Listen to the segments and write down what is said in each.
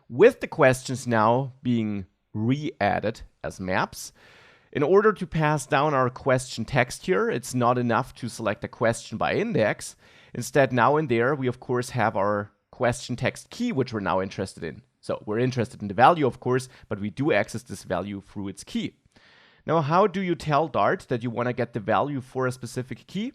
with the questions now being re-added as maps. In order to pass down our question text here, it's not enough to select a question by index. Instead, now in there, we of course have our question text key, which we're now interested in. So we're interested in the value, of course, but we do access this value through its key. Now, how do you tell Dart that you want to get the value for a specific key?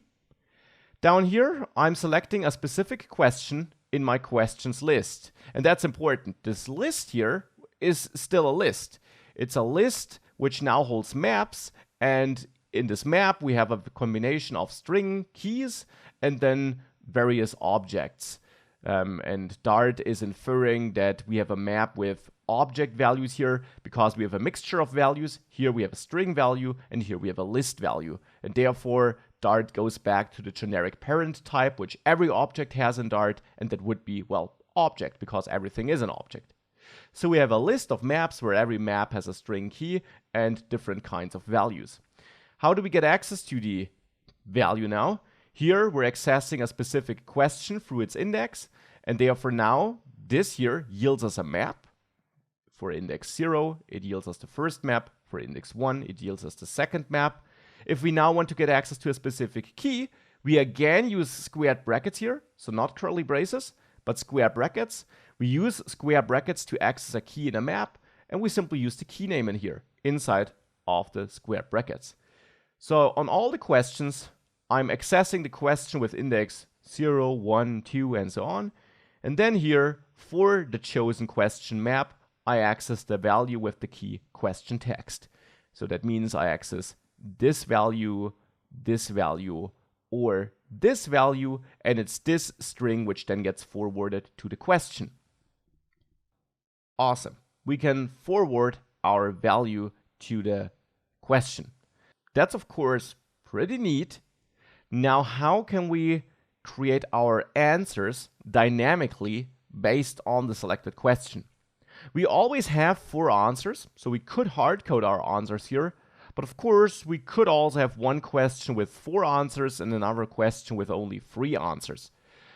Down here, I'm selecting a specific question in my questions list. And that's important. This list here is still a list. It's a list which now holds maps, and in this map we have a combination of string keys and then various objects. And Dart is inferring that we have a map with object values here because we have a mixture of values. Here we have a string value and here we have a list value. And therefore Dart goes back to the generic parent type, which every object has in Dart, and that would be, well, object, because everything is an object. So we have a list of maps where every map has a string key and different kinds of values. How do we get access to the value now? Here we're accessing a specific question through its index, and therefore now this here yields us a map. For index 0, it yields us the first map. For index 1, it yields us the second map. If we now want to get access to a specific key, we again use squared brackets here, so not curly braces, but square brackets. We use square brackets to access a key in a map, and we simply use the key name in here, inside of the square brackets. So on all the questions, I'm accessing the question with index 0, 1, 2, and so on. And then here, for the chosen question map, I access the value with the key question text. So that means I access this value, or this value, and it's this string which then gets forwarded to the question. Awesome. We can forward our value to the question. That's of course pretty neat. Now, how can we create our answers dynamically based on the selected question? We always have 4 answers, so we could hard code our answers here. But of course, we could also have one question with 4 answers and another question with only 3 answers.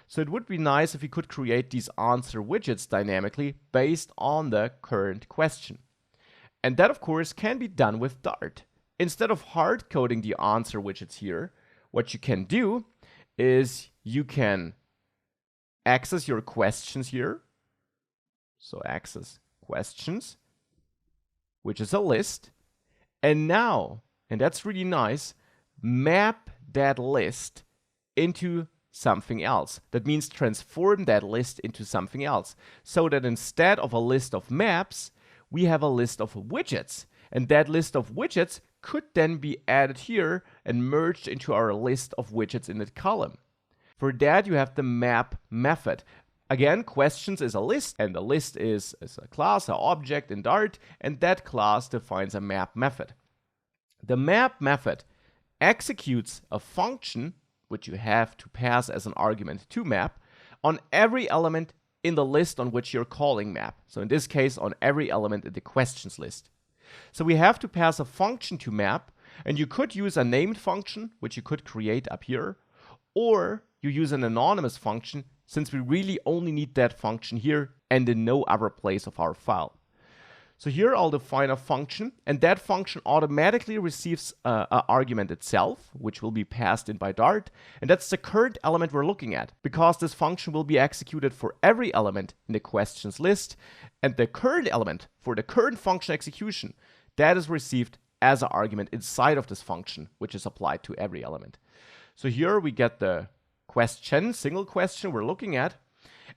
So it would be nice if we could create these answer widgets dynamically based on the current question. And that, of course, can be done with Dart. Instead of hard coding the answer widgets here, what you can do is you can access your questions here. So access questions, which is a list. And now, and that's really nice, map that list into something else. That means transform that list into something else. So that instead of a list of maps, we have a list of widgets. And that list of widgets could then be added here and merged into our list of widgets in that column. For that, you have the map method. Again, questions is a list, and the list is a class, an object in Dart, and that class defines a map method. The map method executes a function, which you have to pass as an argument to map, on every element in the list on which you're calling map. So in this case, on every element in the questions list. So we have to pass a function to map, and you could use a named function, which you could create up here, or you use an anonymous function, since we really only need that function here and in no other place of our file. So here I'll define a function, and that function automatically receives an argument itself, which will be passed in by Dart, and that's the current element we're looking at, because this function will be executed for every element in the questions list, and the current element for the current function execution, that is received as an argument inside of this function, which is applied to every element. So here we get the question, single question we're looking at,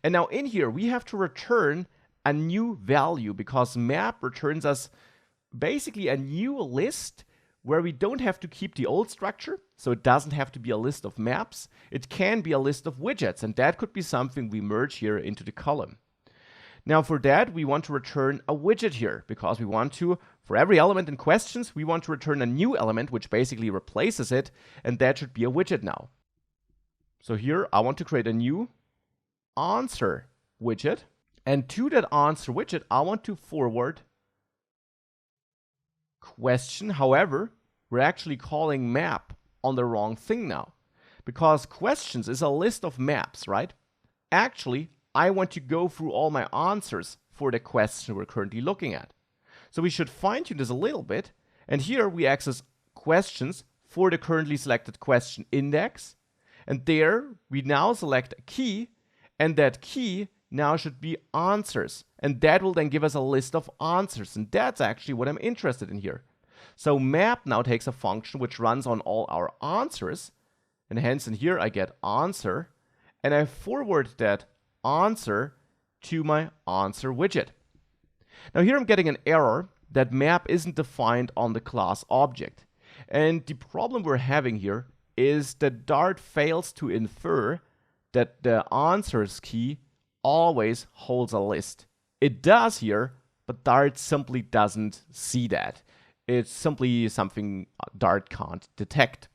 and now in here we have to return a new value, because map returns us basically a new list where we don't have to keep the old structure. So it doesn't have to be a list of maps. It can be a list of widgets, and that could be something we merge here into the column. Now for that, we want to return a widget here, because we want to, for every element in questions, we want to return a new element which basically replaces it, and that should be a widget now. So here I want to create a new answer widget. And to that answer widget, I want to forward question. However, we're actually calling map on the wrong thing now, because questions is a list of maps, right? Actually, I want to go through all my answers for the question we're currently looking at. So we should fine tune this a little bit. And here we access questions for the currently selected question index. And there we now select a key, and that key now should be answers. And that will then give us a list of answers. And that's actually what I'm interested in here. So map now takes a function which runs on all our answers. And hence in here I get answer. And I forward that answer to my answer widget. Now here I'm getting an error that map isn't defined on the class object. And the problem we're having here is that Dart fails to infer that the answers key always holds a list. It does here, but Dart simply doesn't see that. It's simply something Dart can't detect.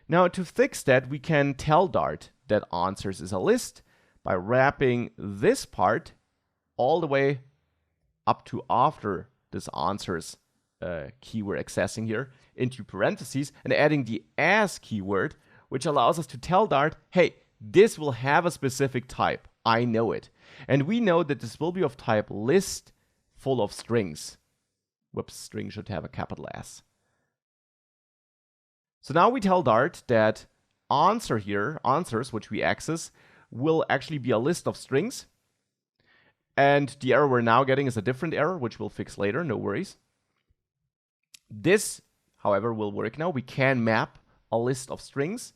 Now to fix that, we can tell Dart that answers is a list by wrapping this part all the way up to after this answers key we're accessing here into parentheses and adding the as keyword, which allows us to tell Dart, hey, this will have a specific type. I know it. And we know that this will be of type list full of strings. Whoops, string should have a capital S. So now we tell Dart that answer here, answers which we access, will actually be a list of strings. And the error we're now getting is a different error, which we'll fix later, no worries. This, however, will work now. We can map a list of strings.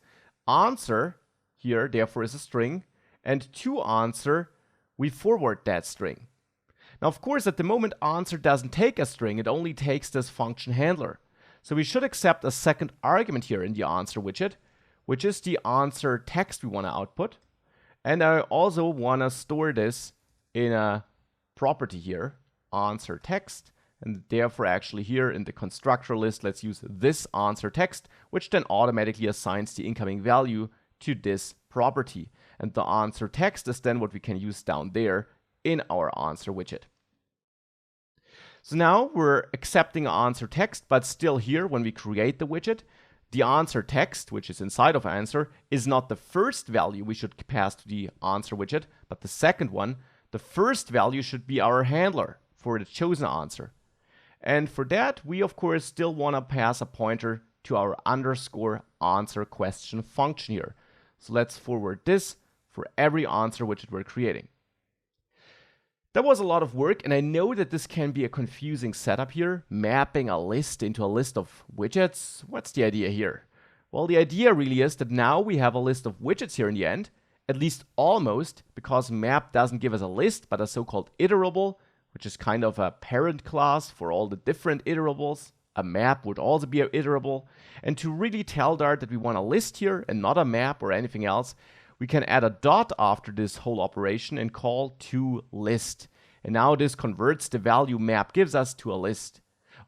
Answer here, therefore, is a string. And to answer, we forward that string. Now, of course, at the moment, answer doesn't take a string. It only takes this function handler. So we should accept a second argument here in the answer widget, which is the answer text we want to output. And I also want to store this in a property here, answer text. And therefore, actually here in the constructor list, let's use this answer text, which then automatically assigns the incoming value to this property. And the answer text is then what we can use down there in our answer widget. So now we're accepting answer text, but still here when we create the widget, the answer text, which is inside of answer, is not the first value we should pass to the answer widget, but the second one. The first value should be our handler for the chosen answer. And for that, we of course still want to pass a pointer to our underscore answer question function here. So let's forward this for every answer widget we're creating. That was a lot of work, and I know that this can be a confusing setup here, mapping a list into a list of widgets. What's the idea here? Well, the idea really is that now we have a list of widgets here in the end, at least almost, because map doesn't give us a list, but a so-called iterable, which is kind of a parent class for all the different iterables. A map would also be an iterable. And to really tell Dart that we want a list here and not a map or anything else, we can add a dot after this whole operation and call toList. And now this converts the value map gives us to a list.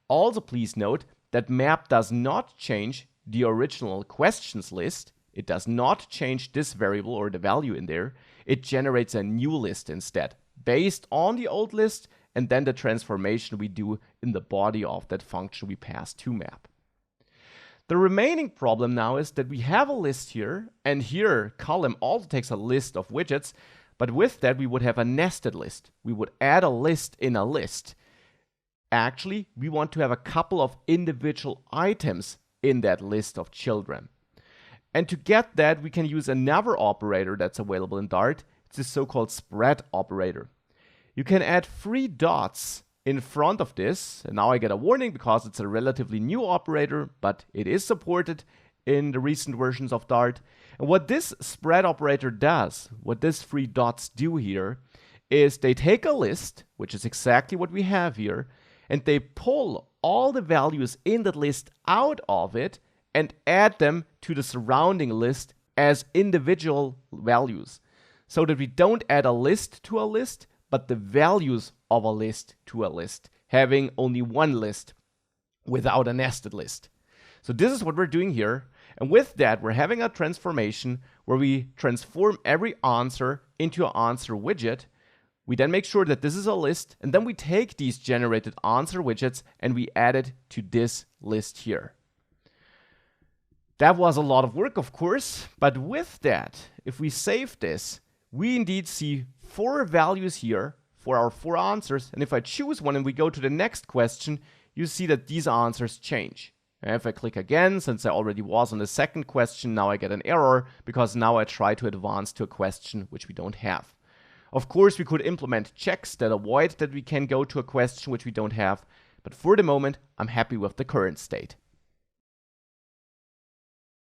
Also, please note that map does not change the original questions list. It does not change this variable or the value in there. It generates a new list instead, based on the old list, and then the transformation we do in the body of that function we pass to map. The remaining problem now is that we have a list here, and here column also takes a list of widgets, but with that we would have a nested list. We would add a list in a list. Actually, we want to have a couple of individual items in that list of children. And to get that, we can use another operator that's available in Dart. It's the so-called spread operator. You can add 3 dots in front of this, and now I get a warning because it's a relatively new operator, but it is supported in the recent versions of Dart. And what this spread operator does, what these 3 dots do here, is they take a list, which is exactly what we have here, and they pull all the values in that list out of it and add them to the surrounding list as individual values, so that we don't add a list to a list, but the values of a list to a list, having only one list without a nested list. So this is what we're doing here. And with that, we're having a transformation where we transform every answer into an answer widget. We then make sure that this is a list, and then we take these generated answer widgets and we add it to this list here. That was a lot of work, of course, but with that, if we save this, we indeed see 4 values here for our 4 answers. And if I choose one and we go to the next question, you see that these answers change. And if I click again, since I already was on the second question, now I get an error because now I try to advance to a question which we don't have. Of course, we could implement checks that avoid that we can go to a question which we don't have, but for the moment, I'm happy with the current state.